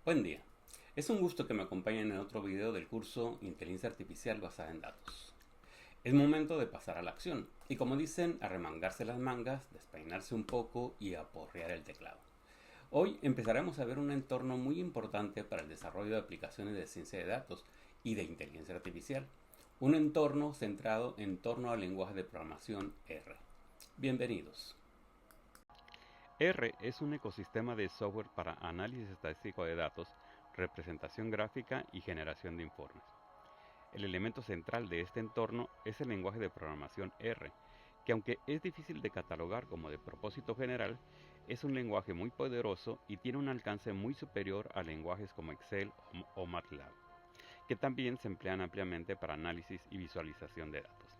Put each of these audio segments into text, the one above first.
Buen día. Es un gusto que me acompañen en otro video del curso Inteligencia Artificial basada en datos. Es momento de pasar a la acción y, como dicen, arremangarse las mangas, despeinarse un poco y aporrear el teclado. Hoy empezaremos a ver un entorno muy importante para el desarrollo de aplicaciones de ciencia de datos y de inteligencia artificial. Un entorno centrado en torno al lenguaje de programación R. Bienvenidos. R es un ecosistema de software para análisis estadístico de datos, representación gráfica y generación de informes. El elemento central de este entorno es el lenguaje de programación R, que aunque es difícil de catalogar como de propósito general, es un lenguaje muy poderoso y tiene un alcance muy superior a lenguajes como Excel o MATLAB, que también se emplean ampliamente para análisis y visualización de datos.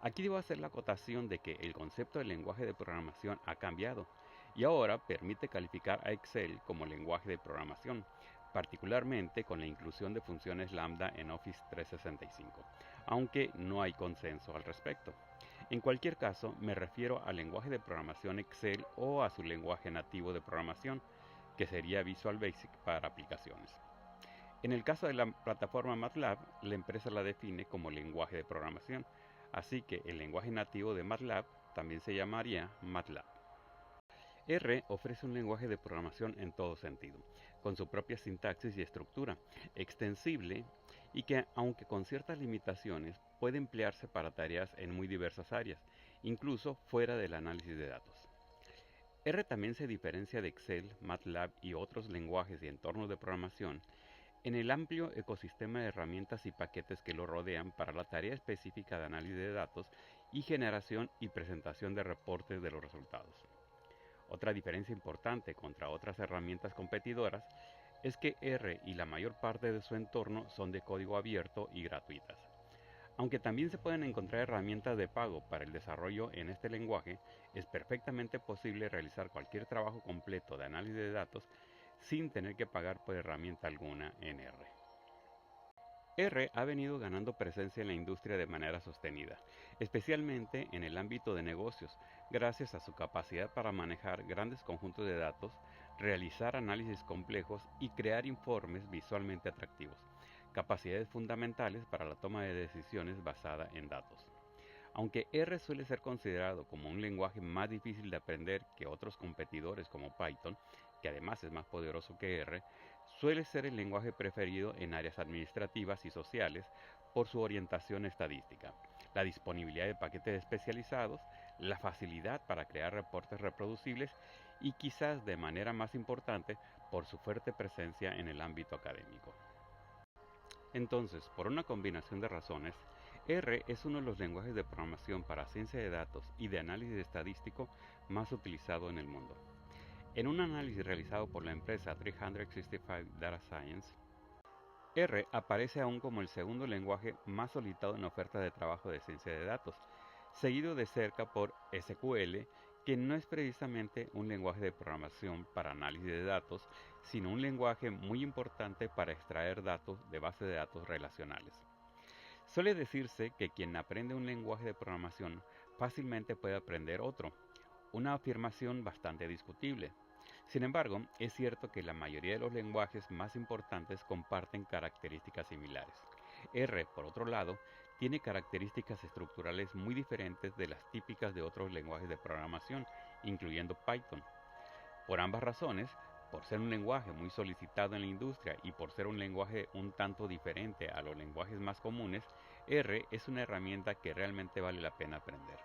Aquí debo hacer la acotación de que el concepto del lenguaje de programación ha cambiado y ahora permite calificar a Excel como lenguaje de programación, particularmente con la inclusión de funciones lambda en Office 365, aunque no hay consenso al respecto. En cualquier caso, me refiero al lenguaje de programación Excel o a su lenguaje nativo de programación, que sería Visual Basic para aplicaciones. En el caso de la plataforma MATLAB, la empresa la define como lenguaje de programación, así que el lenguaje nativo de MATLAB también se llamaría MATLAB. R ofrece un lenguaje de programación en todo sentido, con su propia sintaxis y estructura, extensible y que, aunque con ciertas limitaciones, puede emplearse para tareas en muy diversas áreas, incluso fuera del análisis de datos. R también se diferencia de Excel, MATLAB y otros lenguajes y entornos de programación en el amplio ecosistema de herramientas y paquetes que lo rodean para la tarea específica de análisis de datos y generación y presentación de reportes de los resultados. Otra diferencia importante contra otras herramientas competidoras es que R y la mayor parte de su entorno son de código abierto y gratuitas. Aunque también se pueden encontrar herramientas de pago para el desarrollo en este lenguaje, es perfectamente posible realizar cualquier trabajo completo de análisis de datos sin tener que pagar por herramienta alguna en R. R ha venido ganando presencia en la industria de manera sostenida, especialmente en el ámbito de negocios, gracias a su capacidad para manejar grandes conjuntos de datos, realizar análisis complejos y crear informes visualmente atractivos, capacidades fundamentales para la toma de decisiones basada en datos. Aunque R suele ser considerado como un lenguaje más difícil de aprender que otros competidores como Python, que además es más poderoso que R, suele ser el lenguaje preferido en áreas administrativas y sociales por su orientación estadística, la disponibilidad de paquetes especializados, la facilidad para crear reportes reproducibles y quizás de manera más importante por su fuerte presencia en el ámbito académico. Entonces, por una combinación de razones, R es uno de los lenguajes de programación para ciencia de datos y de análisis estadístico más utilizado en el mundo. En un análisis realizado por la empresa 365 Data Science, R aparece aún como el segundo lenguaje más solicitado en ofertas de trabajo de ciencia de datos, seguido de cerca por SQL, que no es precisamente un lenguaje de programación para análisis de datos, sino un lenguaje muy importante para extraer datos de bases de datos relacionales. Suele decirse que quien aprende un lenguaje de programación fácilmente puede aprender otro, una afirmación bastante discutible. Sin embargo, es cierto que la mayoría de los lenguajes más importantes comparten características similares. R, por otro lado, tiene características estructurales muy diferentes de las típicas de otros lenguajes de programación, incluyendo Python. Por ambas razones, por ser un lenguaje muy solicitado en la industria y por ser un lenguaje un tanto diferente a los lenguajes más comunes, R es una herramienta que realmente vale la pena aprender.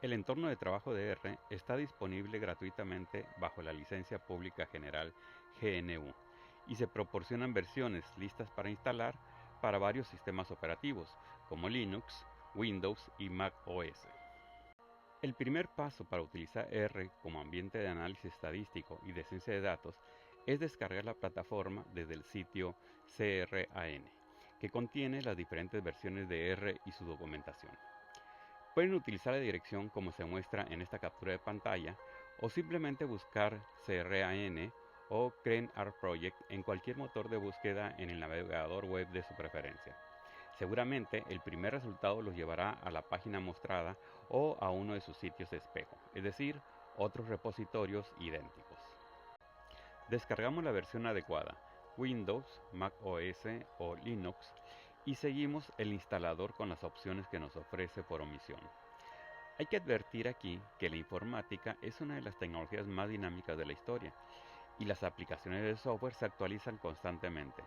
El entorno de trabajo de R está disponible gratuitamente bajo la licencia pública general GNU y se proporcionan versiones listas para instalar para varios sistemas operativos como Linux, Windows y Mac OS. El primer paso para utilizar R como ambiente de análisis estadístico y de ciencia de datos es descargar la plataforma desde el sitio CRAN, que contiene las diferentes versiones de R y su documentación. Pueden utilizar la dirección como se muestra en esta captura de pantalla o simplemente buscar CRAN o CRAN Art Project en cualquier motor de búsqueda en el navegador web de su preferencia. Seguramente el primer resultado los llevará a la página mostrada o a uno de sus sitios de espejo, es decir, otros repositorios idénticos. Descargamos la versión adecuada, Windows, Mac OS o Linux, y seguimos el instalador con las opciones que nos ofrece por omisión. Hay que advertir aquí que la informática es una de las tecnologías más dinámicas de la historia y las aplicaciones de software se actualizan constantemente.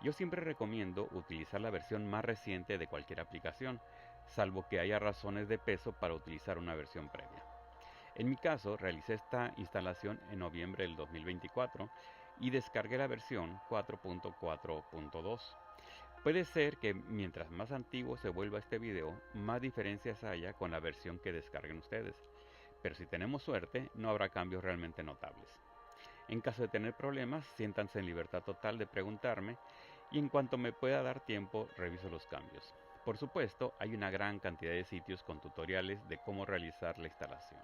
Yo siempre recomiendo utilizar la versión más reciente de cualquier aplicación, salvo que haya razones de peso para utilizar una versión previa. En mi caso, realicé esta instalación en noviembre del 2024 y descargué la versión 4.4.2. Puede ser que mientras más antiguo se vuelva este video, más diferencias haya con la versión que descarguen ustedes, pero si tenemos suerte, no habrá cambios realmente notables. En caso de tener problemas, siéntanse en libertad total de preguntarme y en cuanto me pueda dar tiempo, reviso los cambios. Por supuesto, hay una gran cantidad de sitios con tutoriales de cómo realizar la instalación.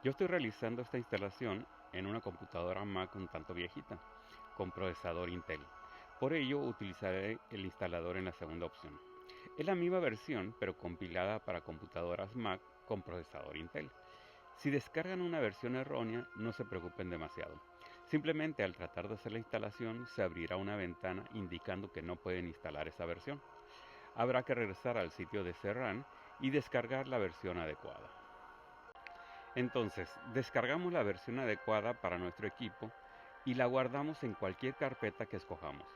Yo estoy realizando esta instalación en una computadora Mac un tanto viejita, con procesador Intel. Por ello utilizaré el instalador en la segunda opción. Es la misma versión, pero compilada para computadoras Mac con procesador Intel. Si descargan una versión errónea, no se preocupen demasiado. Simplemente al tratar de hacer la instalación, se abrirá una ventana indicando que no pueden instalar esa versión. Habrá que regresar al sitio de CRAN y descargar la versión adecuada. Entonces, descargamos la versión adecuada para nuestro equipo y la guardamos en cualquier carpeta que escojamos.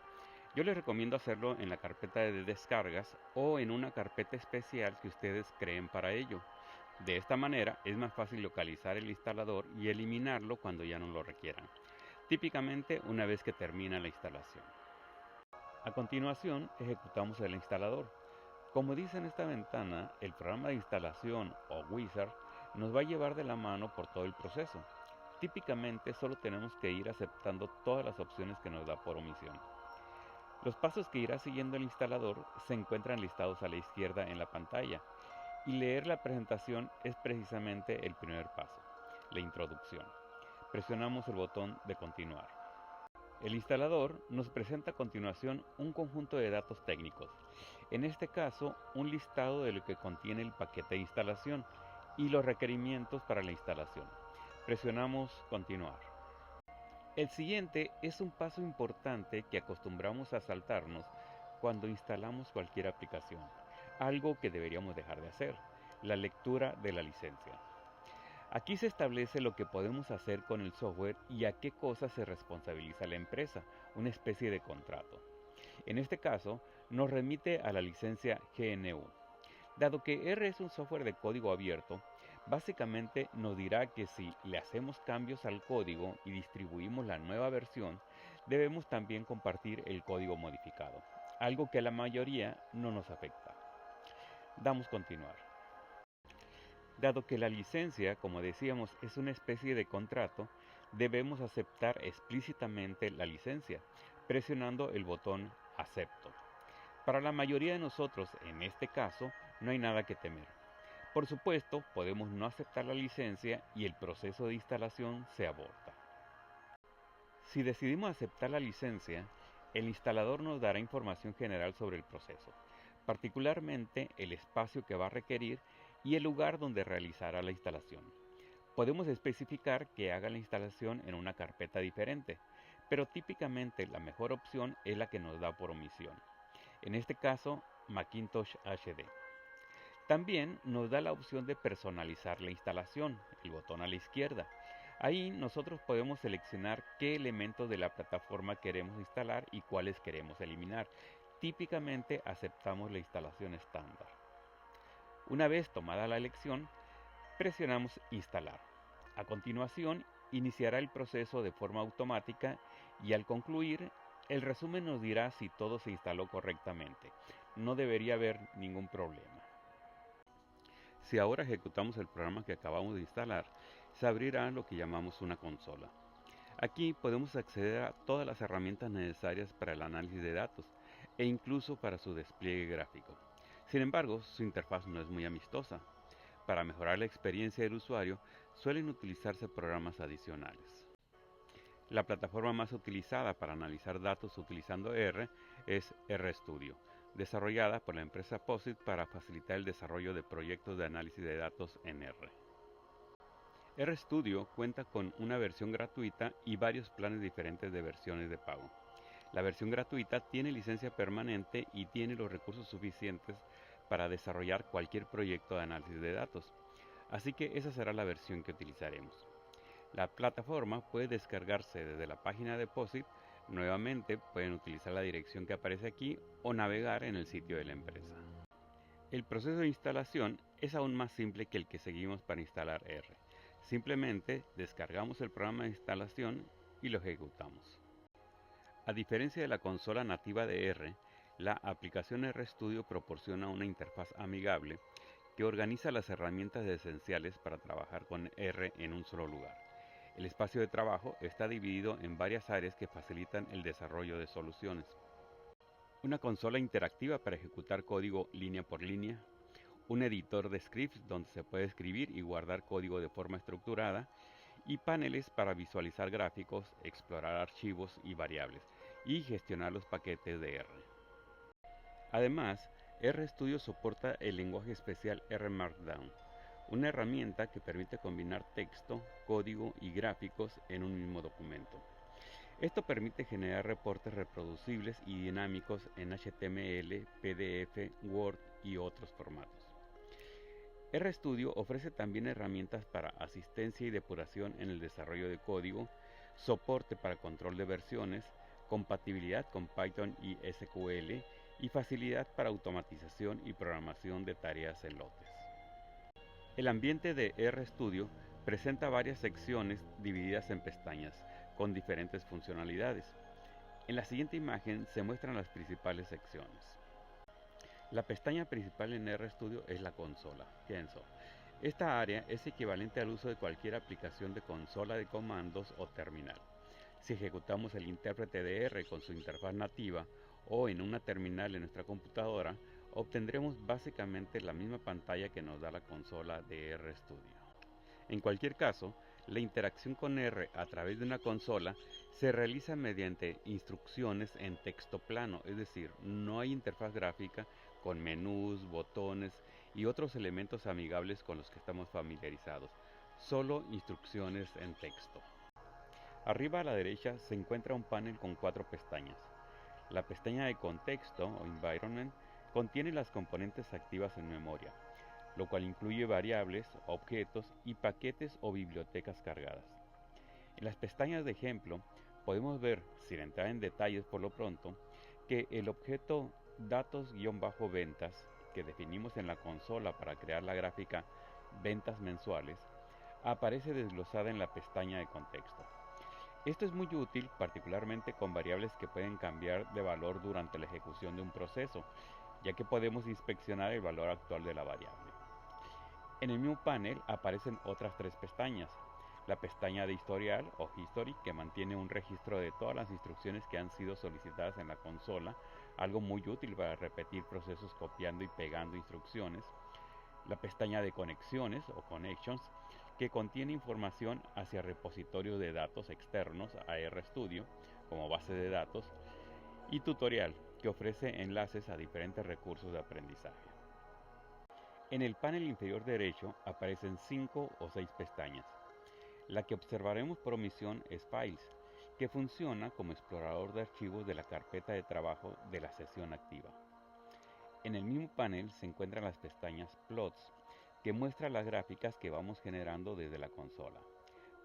Yo les recomiendo hacerlo en la carpeta de descargas o en una carpeta especial que ustedes creen para ello. De esta manera es más fácil localizar el instalador y eliminarlo cuando ya no lo requieran, típicamente una vez que termina la instalación. A continuación ejecutamos el instalador. Como dice en esta ventana, el programa de instalación o Wizard nos va a llevar de la mano por todo el proceso. Típicamente solo tenemos que ir aceptando todas las opciones que nos da por omisión. Los pasos que irá siguiendo el instalador se encuentran listados a la izquierda en la pantalla y leer la presentación es precisamente el primer paso, la introducción. Presionamos el botón de continuar. El instalador nos presenta a continuación un conjunto de datos técnicos, en este caso un listado de lo que contiene el paquete de instalación y los requerimientos para la instalación. Presionamos continuar. El siguiente es un paso importante que acostumbramos a saltarnos cuando instalamos cualquier aplicación, algo que deberíamos dejar de hacer, la lectura de la licencia. Aquí se establece lo que podemos hacer con el software y a qué cosas se responsabiliza la empresa, una especie de contrato. En este caso, nos remite a la licencia GNU. Dado que R es un software de código abierto, básicamente nos dirá que si le hacemos cambios al código y distribuimos la nueva versión, debemos también compartir el código modificado, algo que a la mayoría no nos afecta. Damos continuar. Dado que la licencia, como decíamos, es una especie de contrato, debemos aceptar explícitamente la licencia, presionando el botón Acepto. Para la mayoría de nosotros, en este caso, no hay nada que temer. Por supuesto, podemos no aceptar la licencia y el proceso de instalación se aborta. Si decidimos aceptar la licencia, el instalador nos dará información general sobre el proceso, particularmente el espacio que va a requerir y el lugar donde realizará la instalación. Podemos especificar que haga la instalación en una carpeta diferente, pero típicamente la mejor opción es la que nos da por omisión. En este caso, Macintosh HD. También nos da la opción de personalizar la instalación, el botón a la izquierda. Ahí nosotros podemos seleccionar qué elementos de la plataforma queremos instalar y cuáles queremos eliminar. Típicamente aceptamos la instalación estándar. Una vez tomada la elección, presionamos Instalar. A continuación, iniciará el proceso de forma automática y al concluir, el resumen nos dirá si todo se instaló correctamente. No debería haber ningún problema. Si ahora ejecutamos el programa que acabamos de instalar, se abrirá lo que llamamos una consola. Aquí podemos acceder a todas las herramientas necesarias para el análisis de datos e incluso para su despliegue gráfico. Sin embargo, su interfaz no es muy amistosa. Para mejorar la experiencia del usuario, suelen utilizarse programas adicionales. La plataforma más utilizada para analizar datos utilizando R es RStudio, desarrollada por la empresa POSIT para facilitar el desarrollo de proyectos de análisis de datos en R. RStudio cuenta con una versión gratuita y varios planes diferentes de versiones de pago. La versión gratuita tiene licencia permanente y tiene los recursos suficientes para desarrollar cualquier proyecto de análisis de datos. Así que esa será la versión que utilizaremos. La plataforma puede descargarse desde la página de POSIT. Nuevamente pueden utilizar la dirección que aparece aquí o navegar en el sitio de la empresa. El proceso de instalación es aún más simple que el que seguimos para instalar R. Simplemente descargamos el programa de instalación y lo ejecutamos. A diferencia de la consola nativa de R, la aplicación RStudio proporciona una interfaz amigable que organiza las herramientas esenciales para trabajar con R en un solo lugar. El espacio de trabajo está dividido en varias áreas que facilitan el desarrollo de soluciones. Una consola interactiva para ejecutar código línea por línea, un editor de scripts donde se puede escribir y guardar código de forma estructurada, y paneles para visualizar gráficos, explorar archivos y variables, y gestionar los paquetes de R. Además, RStudio soporta el lenguaje especial R Markdown, una herramienta que permite combinar texto, código y gráficos en un mismo documento. Esto permite generar reportes reproducibles y dinámicos en HTML, PDF, Word y otros formatos. RStudio ofrece también herramientas para asistencia y depuración en el desarrollo de código, soporte para control de versiones, compatibilidad con Python y SQL y facilidad para automatización y programación de tareas en lotes. El ambiente de RStudio presenta varias secciones divididas en pestañas con diferentes funcionalidades. En la siguiente imagen se muestran las principales secciones. La pestaña principal en RStudio es la consola, Console. Esta área es equivalente al uso de cualquier aplicación de consola de comandos o terminal. Si ejecutamos el intérprete de R con su interfaz nativa o en una terminal en nuestra computadora, obtendremos básicamente la misma pantalla que nos da la consola de RStudio. En cualquier caso, la interacción con R a través de una consola se realiza mediante instrucciones en texto plano, es decir, no hay interfaz gráfica con menús, botones y otros elementos amigables con los que estamos familiarizados, solo instrucciones en texto. Arriba a la derecha se encuentra un panel con 4 pestañas. La pestaña de contexto o environment contiene las componentes activas en memoria, lo cual incluye variables, objetos y paquetes o bibliotecas cargadas. En las pestañas de ejemplo podemos ver, sin entrar en detalles por lo pronto, que el objeto datos-ventas que definimos en la consola para crear la gráfica ventas mensuales aparece desglosada en la pestaña de contexto. Esto es muy útil particularmente con variables que pueden cambiar de valor durante la ejecución de un proceso, ya que podemos inspeccionar el valor actual de la variable. En el mismo panel aparecen otras 3 pestañas. La pestaña de historial o history, que mantiene un registro de todas las instrucciones que han sido solicitadas en la consola, algo muy útil para repetir procesos copiando y pegando instrucciones. La pestaña de conexiones o connections, que contiene información hacia repositorios de datos externos a RStudio, como base de datos, y tutorial, que ofrece enlaces a diferentes recursos de aprendizaje. En el panel inferior derecho aparecen 5 o 6 pestañas. La que observaremos por omisión es Files, que funciona como explorador de archivos de la carpeta de trabajo de la sesión activa. En el mismo panel se encuentran las pestañas Plots, que muestra las gráficas que vamos generando desde la consola.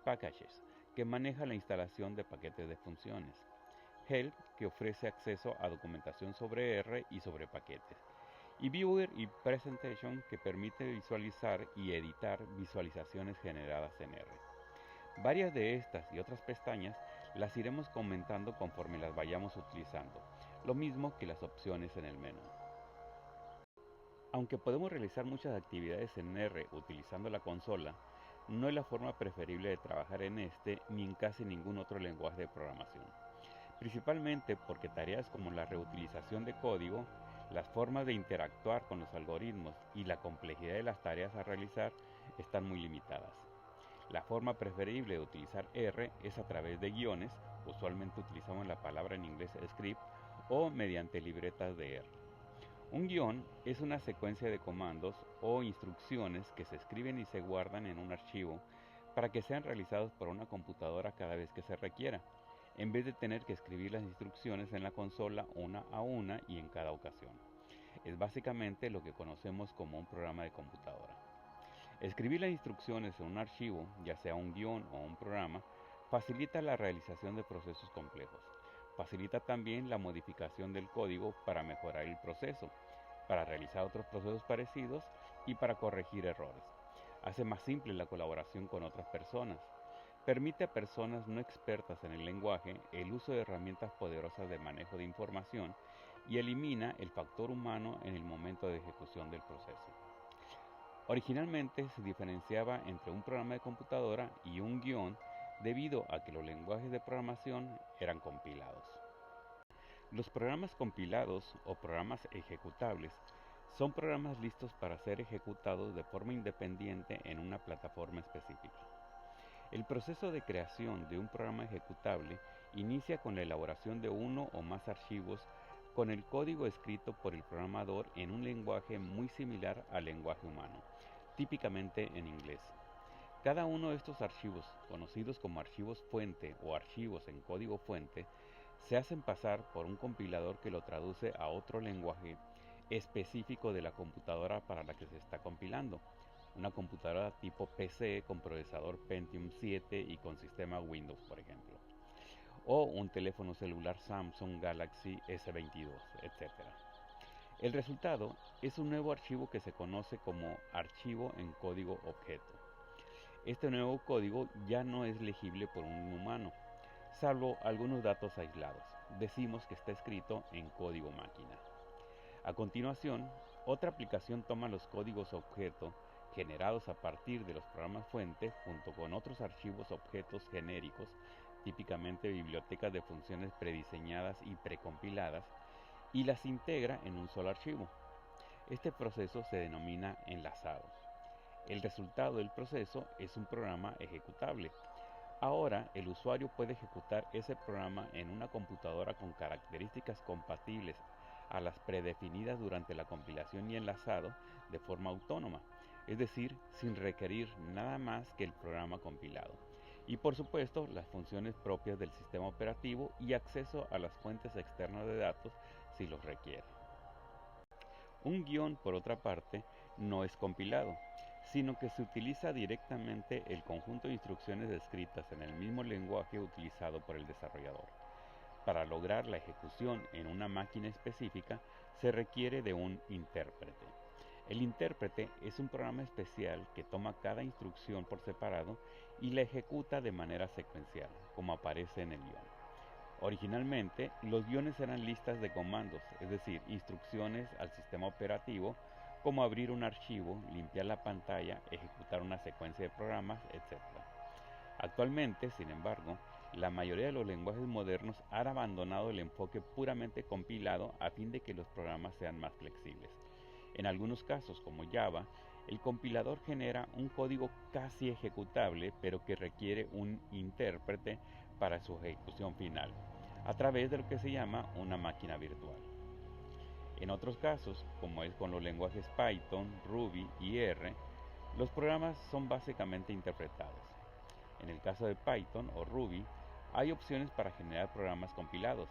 Packages, que maneja la instalación de paquetes de funciones. Help, que ofrece acceso a documentación sobre R y sobre paquetes. Y Viewer y Presentation, que permite visualizar y editar visualizaciones generadas en R. Varias de estas y otras pestañas las iremos comentando conforme las vayamos utilizando, lo mismo que las opciones en el menú. Aunque podemos realizar muchas actividades en R utilizando la consola, no es la forma preferible de trabajar en este ni en casi ningún otro lenguaje de programación. Principalmente porque tareas como la reutilización de código, las formas de interactuar con los algoritmos y la complejidad de las tareas a realizar están muy limitadas. La forma preferible de utilizar R es a través de guiones, usualmente utilizamos la palabra en inglés script, o mediante libretas de R. Un guión es una secuencia de comandos o instrucciones que se escriben y se guardan en un archivo para que sean realizados por una computadora cada vez que se requiera, en vez de tener que escribir las instrucciones en la consola una a una y en cada ocasión. Es básicamente lo que conocemos como un programa de computadora. Escribir las instrucciones en un archivo, ya sea un guión o un programa, facilita la realización de procesos complejos. Facilita también la modificación del código para mejorar el proceso, para realizar otros procesos parecidos y para corregir errores. Hace más simple la colaboración con otras personas. Permite a personas no expertas en el lenguaje el uso de herramientas poderosas de manejo de información y elimina el factor humano en el momento de ejecución del proceso. Originalmente se diferenciaba entre un programa de computadora y un guión debido a que los lenguajes de programación eran compilados. Los programas compilados o programas ejecutables son programas listos para ser ejecutados de forma independiente en una plataforma específica. El proceso de creación de un programa ejecutable inicia con la elaboración de uno o más archivos con el código escrito por el programador en un lenguaje muy similar al lenguaje humano, típicamente en inglés. Cada uno de estos archivos, conocidos como archivos fuente o archivos en código fuente, se hacen pasar por un compilador que lo traduce a otro lenguaje específico de la computadora para la que se está compilando. Una computadora tipo PC con procesador Pentium 7 y con sistema Windows, por ejemplo. O un teléfono celular Samsung Galaxy S22, etc. El resultado es un nuevo archivo que se conoce como archivo en código objeto. Este nuevo código ya no es legible por un humano, salvo algunos datos aislados. Decimos que está escrito en código máquina. A continuación, otra aplicación toma los códigos objeto generados a partir de los programas fuente junto con otros archivos objetos genéricos, típicamente bibliotecas de funciones prediseñadas y precompiladas, y las integra en un solo archivo. Este proceso se denomina enlazado. El resultado del proceso es un programa ejecutable. Ahora el usuario puede ejecutar ese programa en una computadora con características compatibles a las predefinidas durante la compilación y enlazado de forma autónoma, es decir, sin requerir nada más que el programa compilado. Y por supuesto, las funciones propias del sistema operativo y acceso a las fuentes externas de datos si los requiere. Un guión, por otra parte, no es compilado, sino que se utiliza directamente el conjunto de instrucciones escritas en el mismo lenguaje utilizado por el desarrollador. Para lograr la ejecución en una máquina específica se requiere de un intérprete. El intérprete es un programa especial que toma cada instrucción por separado y la ejecuta de manera secuencial, como aparece en el guión. Originalmente, los guiones eran listas de comandos, es decir, instrucciones al sistema operativo, como abrir un archivo, limpiar la pantalla, ejecutar una secuencia de programas, etc. Actualmente, sin embargo, la mayoría de los lenguajes modernos han abandonado el enfoque puramente compilado a fin de que los programas sean más flexibles. En algunos casos, como Java, el compilador genera un código casi ejecutable, pero que requiere un intérprete para su ejecución final, a través de lo que se llama una máquina virtual. En otros casos, como es con los lenguajes Python, Ruby y R, los programas son básicamente interpretados. En el caso de Python o Ruby, hay opciones para generar programas compilados,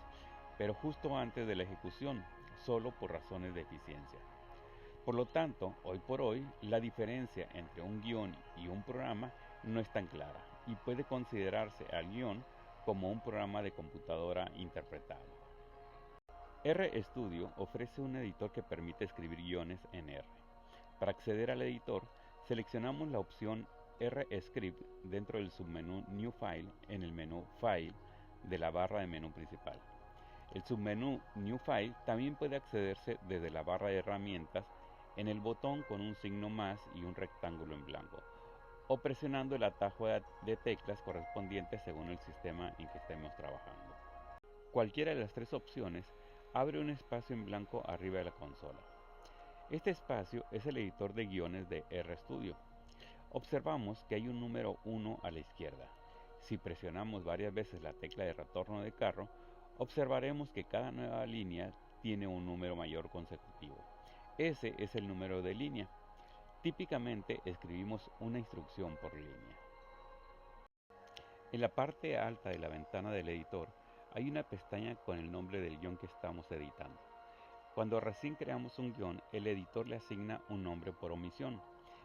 pero justo antes de la ejecución, solo por razones de eficiencia. Por lo tanto, hoy por hoy, la diferencia entre un guión y un programa no es tan clara y puede considerarse al guión como un programa de computadora interpretado. RStudio ofrece un editor que permite escribir guiones en R. Para acceder al editor, seleccionamos la opción RScript dentro del submenú New File en el menú File de la barra de menú principal. El submenú New File también puede accederse desde la barra de herramientas en el botón con un signo más y un rectángulo en blanco, o presionando el atajo de teclas correspondiente según el sistema en que estemos trabajando. Cualquiera de las tres opciones abre un espacio en blanco arriba de la consola. Este espacio es el editor de guiones de RStudio. Observamos que hay un número 1 a la izquierda. Si presionamos varias veces la tecla de retorno de carro, observaremos que cada nueva línea tiene un número mayor consecutivo. Ese es el número de línea. Típicamente escribimos una instrucción por línea. En la parte alta de la ventana del editor hay una pestaña con el nombre del guión que estamos editando. Cuando recién creamos un guión, el editor le asigna un nombre por omisión,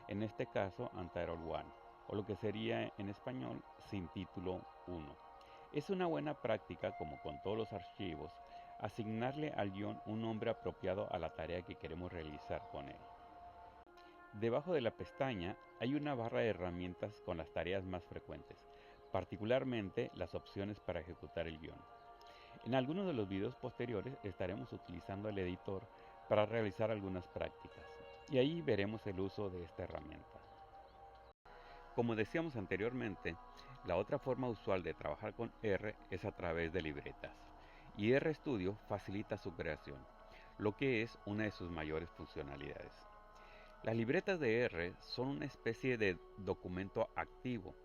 en este caso Untitled One, o lo que sería en español sin título 1. Es una buena práctica, como con todos los archivos, asignarle al guión un nombre apropiado a la tarea que queremos realizar con él. Debajo de la pestaña hay una barra de herramientas con las tareas más frecuentes, particularmente las opciones para ejecutar el guión. En algunos de los videos posteriores estaremos utilizando el editor para realizar algunas prácticas, y ahí veremos el uso de esta herramienta. Como decíamos anteriormente, la otra forma usual de trabajar con R es a través de libretas, y RStudio facilita su creación, lo que es una de sus mayores funcionalidades. Las libretas de R son una especie de documento activo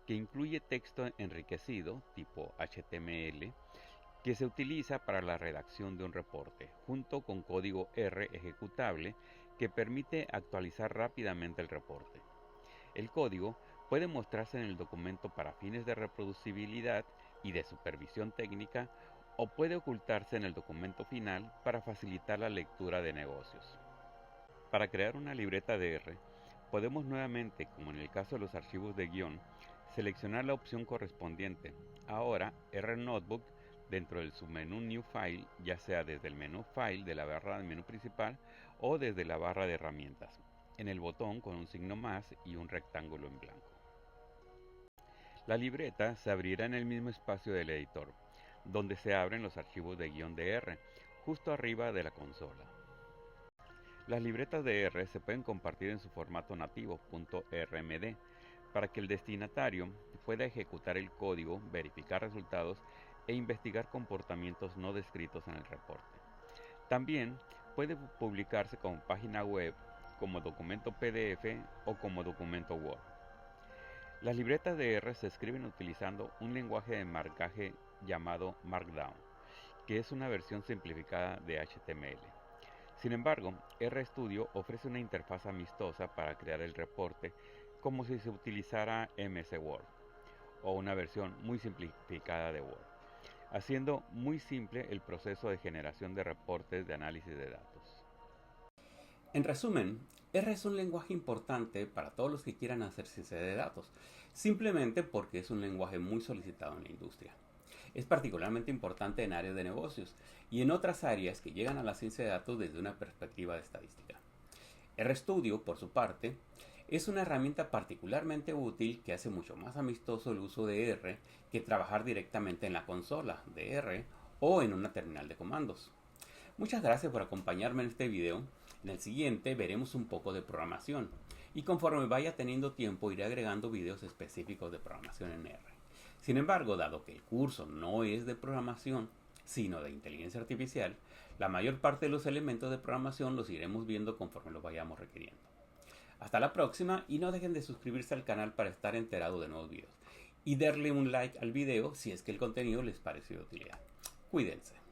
que incluye texto enriquecido tipo HTML que se utiliza para la redacción de un reporte, junto con código R ejecutable que permite actualizar rápidamente el reporte. El código puede mostrarse en el documento para fines de reproducibilidad y de supervisión técnica, o puede ocultarse en el documento final para facilitar la lectura de negocios. Para crear una libreta de R, podemos nuevamente, como en el caso de los archivos de guión, seleccionar la opción correspondiente, ahora R Notebook, dentro del submenú New File, ya sea desde el menú File de la barra del menú principal o desde la barra de herramientas, en el botón con un signo más y un rectángulo en blanco. La libreta se abrirá en el mismo espacio del editor, donde se abren los archivos de guión de R, justo arriba de la consola. Las libretas de R se pueden compartir en su formato nativo .rmd para que el destinatario pueda ejecutar el código, verificar resultados e investigar comportamientos no descritos en el reporte. También puede publicarse como página web, como documento PDF o como documento Word. Las libretas de R se escriben utilizando un lenguaje de marcaje llamado Markdown, que es una versión simplificada de HTML. Sin embargo, RStudio ofrece una interfaz amistosa para crear el reporte como si se utilizara MS Word, o una versión muy simplificada de Word, haciendo muy simple el proceso de generación de reportes de análisis de datos. En resumen, R es un lenguaje importante para todos los que quieran hacer ciencia de datos, simplemente porque es un lenguaje muy solicitado en la industria. Es particularmente importante en áreas de negocios y en otras áreas que llegan a la ciencia de datos desde una perspectiva de estadística. RStudio, por su parte, es una herramienta particularmente útil que hace mucho más amistoso el uso de R que trabajar directamente en la consola de R o en una terminal de comandos. Muchas gracias por acompañarme en este video. En el siguiente veremos un poco de programación y conforme vaya teniendo tiempo iré agregando videos específicos de programación en R. Sin embargo, dado que el curso no es de programación, sino de inteligencia artificial, la mayor parte de los elementos de programación los iremos viendo conforme los vayamos requiriendo. Hasta la próxima y no dejen de suscribirse al canal para estar enterados de nuevos videos y darle un like al video si es que el contenido les pareció de utilidad. Cuídense.